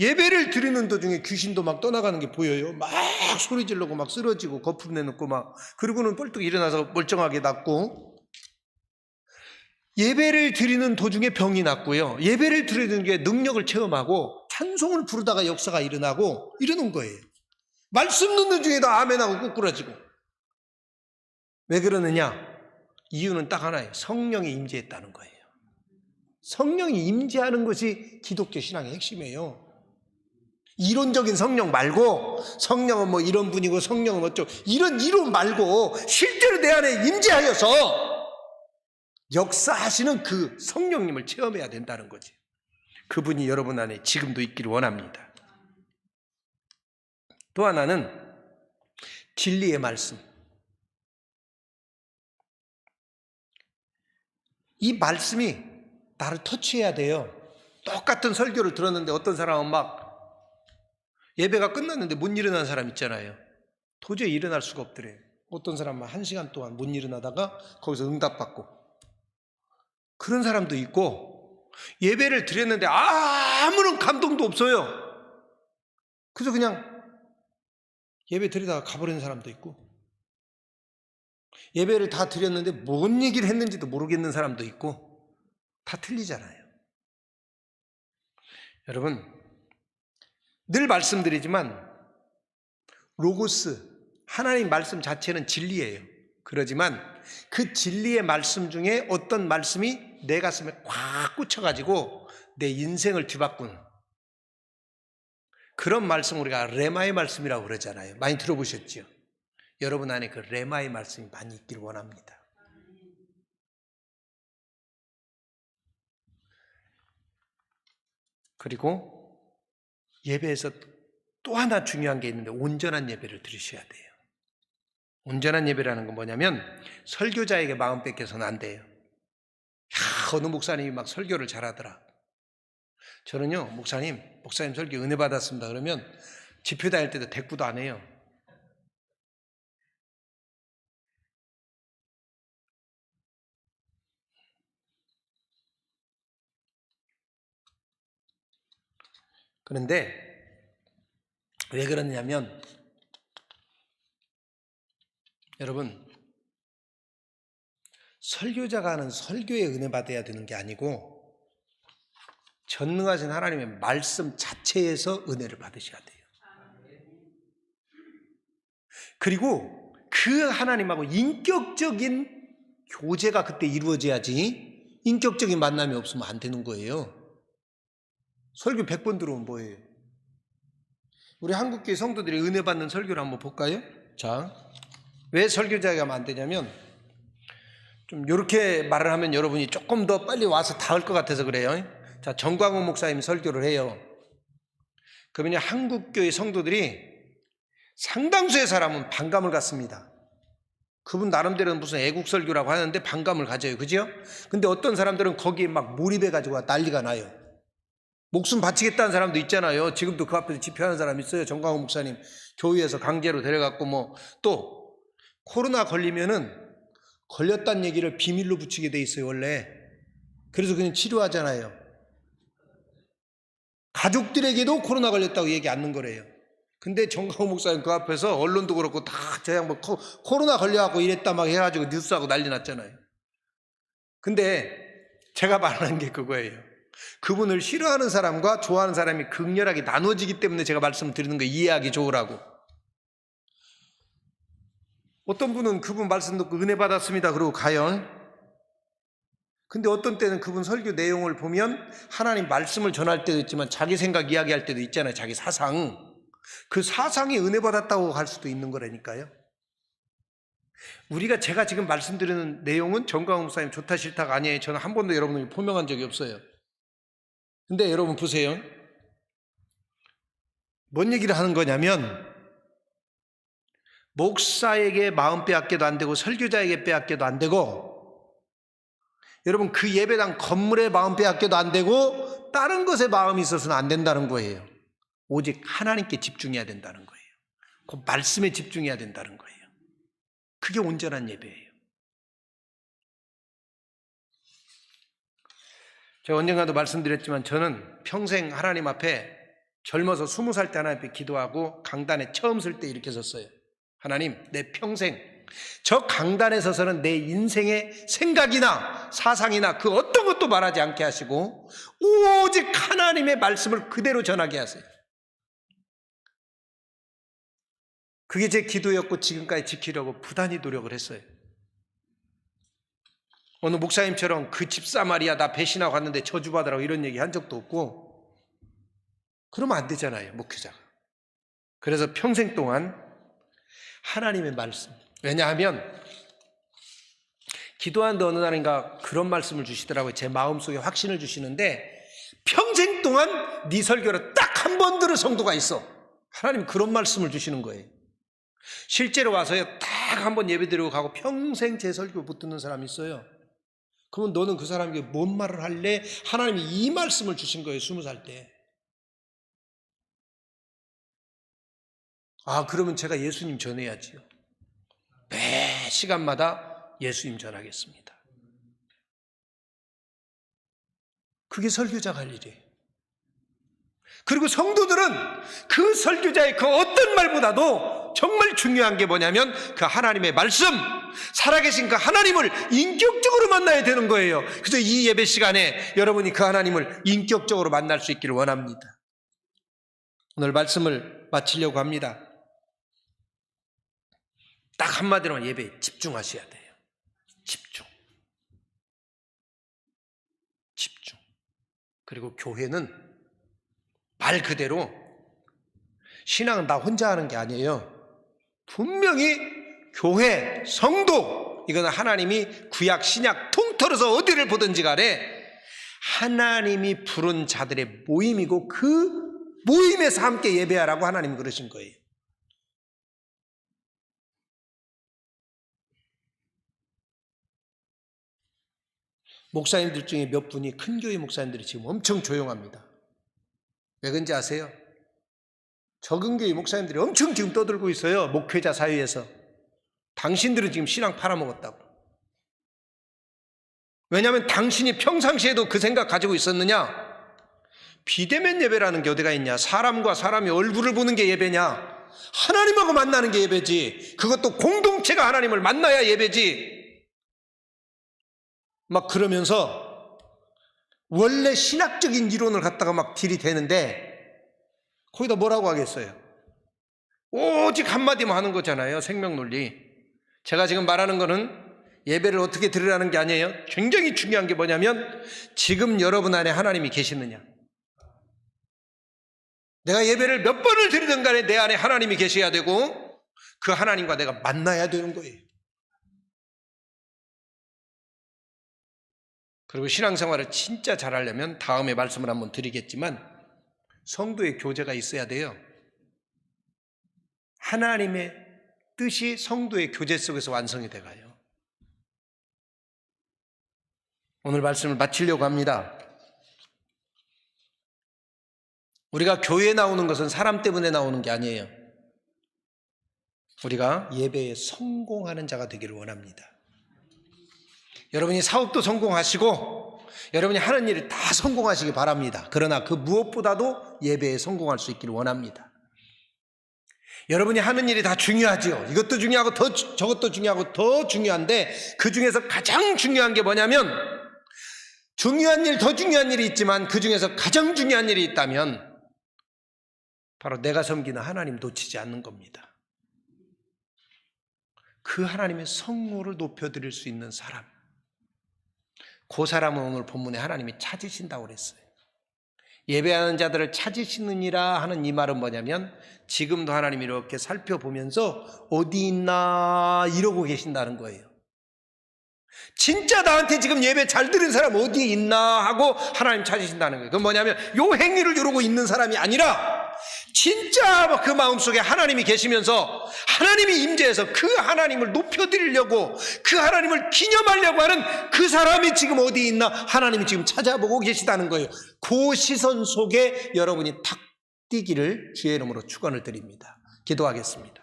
예배를 드리는 도중에 귀신도 막 떠나가는 게 보여요. 막 소리 지르고 막 쓰러지고 거품 내놓고 막 그리고는 벌떡 일어나서 멀쩡하게 낫고 예배를 드리는 도중에 병이 낫고요. 예배를 드리는 게 능력을 체험하고 찬송을 부르다가 역사가 일어나고 이러는 거예요. 말씀 듣는 중에도 아멘하고 꾸꾸라지고. 왜 그러느냐? 이유는 딱 하나예요. 성령이 임재했다는 거예요. 성령이 임재하는 것이 기독교 신앙의 핵심이에요. 이론적인 성령 말고 성령은 뭐 이런 분이고 성령은 어쩌고 이런 이론 말고 실제로 내 안에 임재하여서 역사하시는 그 성령님을 체험해야 된다는 거지. 그분이 여러분 안에 지금도 있기를 원합니다. 또 하나는 진리의 말씀. 이 말씀이 나를 터치해야 돼요. 똑같은 설교를 들었는데 어떤 사람은 막 예배가 끝났는데 못 일어난 사람 있잖아요. 도저히 일어날 수가 없더래요. 어떤 사람은 1시간 동안 못 일어나다가 거기서 응답받고 그런 사람도 있고 예배를 드렸는데 아무런 감동도 없어요. 그래서 그냥 예배 드리다가 가버리는 사람도 있고 예배를 다 드렸는데 뭔 얘기를 했는지도 모르겠는 사람도 있고 다 틀리잖아요. 여러분 늘 말씀드리지만 로고스 하나님 말씀 자체는 진리예요. 그러지만 그 진리의 말씀 중에 어떤 말씀이 내 가슴에 꽉 꽂혀가지고 내 인생을 뒤바꾼 그런 말씀 우리가 레마의 말씀이라고 그러잖아요. 많이 들어보셨죠? 여러분 안에 그 레마의 말씀이 많이 있기를 원합니다. 그리고 예배에서 또 하나 중요한 게 있는데 온전한 예배를 드리셔야 돼요. 온전한 예배라는 건 뭐냐면 설교자에게 마음 뺏겨서는 안 돼요. 어느 목사님이 막 설교를 잘하더라. 저는요, 목사님 설교 은혜 받았습니다. 그러면 집회 다닐 때도 대꾸도 안 해요. 그런데 왜 그러냐면 여러분, 설교자가 하는 설교에 은혜 받아야 되는 게 아니고 전능하신 하나님의 말씀 자체에서 은혜를 받으셔야 돼요. 그리고 그 하나님하고 인격적인 교제가 그때 이루어져야지 인격적인 만남이 없으면 안 되는 거예요. 설교 100번 들어오면 뭐예요? 우리 한국교회 성도들이 은혜 받는 설교를 한번 볼까요? 자, 왜 설교자가 하면 안 되냐면 좀 이렇게 말을 하면 여러분이 조금 더 빨리 와서 닿을 것 같아서 그래요. 자, 정광훈 목사님이 설교를 해요. 그러면 한국교회 성도들이 상당수의 사람은 반감을 갖습니다. 그분 나름대로는 무슨 애국설교라고 하는데 반감을 가져요. 그죠? 근데 어떤 사람들은 거기에 막 몰입해가지고 난리가 나요. 목숨 바치겠다는 사람도 있잖아요. 지금도 그 앞에서 집회하는 사람 있어요. 정광훈 목사님 교회에서 강제로 데려갔고 또 코로나 걸리면은 걸렸다는 얘기를 비밀로 붙이게 돼 있어요. 원래. 그래서 그냥 치료하잖아요. 가족들에게도 코로나 걸렸다고 얘기 않는 거래요. 근데 정광훈 목사님 그 앞에서 언론도 그렇고 다 저 양반 코로나 걸려갖고 이랬다 막 해가지고 뉴스하고 난리 났잖아요. 근데 제가 말하는 게 그거예요. 그분을 싫어하는 사람과 좋아하는 사람이 극렬하게 나눠지기 때문에 제가 말씀을 드리는 거 이해하기 좋으라고. 어떤 분은 그분 말씀 듣고 은혜 받았습니다 그러고 가요. 근데 어떤 때는 그분 설교 내용을 보면 하나님 말씀을 전할 때도 있지만 자기 생각 이야기할 때도 있잖아요. 자기 사상. 그 사상이 은혜 받았다고 할 수도 있는 거라니까요. 제가 지금 말씀드리는 내용은 정광훈 목사님 좋다 싫다가 아니에요. 저는 한 번도 여러분을 포명한 적이 없어요. 근데 여러분 보세요. 뭔 얘기를 하는 거냐면 목사에게 마음 빼앗겨도 안 되고 설교자에게 빼앗겨도 안 되고 여러분 그 예배당 건물에 마음 빼앗겨도 안 되고 다른 것에 마음이 있어서는 안 된다는 거예요. 오직 하나님께 집중해야 된다는 거예요. 그 말씀에 집중해야 된다는 거예요. 그게 온전한 예배예요. 제가 언젠가도 말씀드렸지만 저는 평생 하나님 앞에 젊어서 20살 때 하나님 앞에 기도하고 강단에 처음 설 때 이렇게 섰어요. 하나님, 내 평생 저 강단에 서서는 내 인생의 생각이나 사상이나 그 어떤 것도 말하지 않게 하시고 오직 하나님의 말씀을 그대로 전하게 하세요. 그게 제 기도였고 지금까지 지키려고 부단히 노력을 했어요. 어느 목사님처럼 그 집사 말이야 나 배신하고 갔는데 저주받으라고 이런 얘기 한 적도 없고 그러면 안 되잖아요, 목회자가. 그래서 평생 동안 하나님의 말씀, 왜냐하면 기도하는데 어느 날인가 그런 말씀을 주시더라고요. 제 마음속에 확신을 주시는데 평생 동안 네 설교를 딱 한 번 들은 성도가 있어. 하나님 그런 말씀을 주시는 거예요. 실제로 와서요 딱 한 번 예배드리고 가고 평생 제 설교 못 듣는 사람이 있어요. 그러면 너는 그 사람에게 뭔 말을 할래? 하나님이 이 말씀을 주신 거예요. 20살 때. 그러면 제가 예수님 전해야지요. 매 시간마다 예수님 전하겠습니다. 그게 설교자가 할 일이에요. 그리고 성도들은 그 설교자의 그 어떤 말보다도 정말 중요한 게 뭐냐면 그 하나님의 말씀, 살아계신 그 하나님을 인격적으로 만나야 되는 거예요. 그래서 이 예배 시간에 여러분이 그 하나님을 인격적으로 만날 수 있기를 원합니다. 오늘 말씀을 마치려고 합니다. 딱 한마디로 예배에 집중하셔야 돼요. 집중. 그리고 교회는 말 그대로 신앙은 나 혼자 하는 게 아니에요. 분명히 교회, 성도, 이거는 하나님이 구약, 신약 통틀어서 어디를 보든지 간에 하나님이 부른 자들의 모임이고 그 모임에서 함께 예배하라고 하나님 그러신 거예요. 목사님들 중에 몇 분이 큰 교회 목사님들이 지금 엄청 조용합니다. 왜 그런지 아세요? 적은 교회 목사님들이 엄청 지금 떠들고 있어요. 목회자 사이에서. 당신들은 지금 신앙 팔아먹었다고. 왜냐하면 당신이 평상시에도 그 생각 가지고 있었느냐? 비대면 예배라는 게 어디가 있냐? 사람과 사람이 얼굴을 보는 게 예배냐? 하나님하고 만나는 게 예배지. 그것도 공동체가 하나님을 만나야 예배지. 막 그러면서 원래 신학적인 이론을 갖다가 막 들이대는데 거기다 뭐라고 하겠어요? 오직 한마디만 하는 거잖아요. 생명논리. 제가 지금 말하는 거는 예배를 어떻게 드리라는 게 아니에요. 굉장히 중요한 게 뭐냐면 지금 여러분 안에 하나님이 계시느냐. 내가 예배를 몇 번을 드리든 간에 내 안에 하나님이 계셔야 되고 그 하나님과 내가 만나야 되는 거예요. 그리고 신앙생활을 진짜 잘하려면 다음에 말씀을 한번 드리겠지만 성도의 교제가 있어야 돼요. 하나님의 뜻이 성도의 교제 속에서 완성이 돼가요. 오늘 말씀을 마치려고 합니다. 우리가 교회에 나오는 것은 사람 때문에 나오는 게 아니에요. 우리가 예배에 성공하는 자가 되기를 원합니다. 여러분이 사업도 성공하시고 여러분이 하는 일을 다 성공하시기 바랍니다. 그러나 그 무엇보다도 예배에 성공할 수 있기를 원합니다. 여러분이 하는 일이 다 중요하죠. 이것도 중요하고 저것도 중요하고 더 중요한데 그 중에서 가장 중요한 게 뭐냐면 중요한 일, 더 중요한 일이 있지만 그 중에서 가장 중요한 일이 있다면 바로 내가 섬기는 하나님 놓치지 않는 겁니다. 그 하나님의 성호를 높여드릴 수 있는 사람, 그 사람은 오늘 본문에 하나님이 찾으신다고 그랬어요. 예배하는 자들을 찾으시느니라 하는 이 말은 뭐냐면 지금도 하나님이 이렇게 살펴보면서 어디 있나 이러고 계신다는 거예요. 진짜 나한테 지금 예배 잘 드린 사람 어디에 있나 하고 하나님 찾으신다는 거예요. 그건 뭐냐면 요 행위를 이러고 있는 사람이 아니라 진짜 그 마음속에 하나님이 계시면서 하나님이 임재해서 그 하나님을 높여드리려고 그 하나님을 기념하려고 하는 그 사람이 지금 어디 있나 하나님이 지금 찾아보고 계시다는 거예요. 그 시선 속에 여러분이 탁 뛰기를 주의 이름으로 축원을 드립니다. 기도하겠습니다.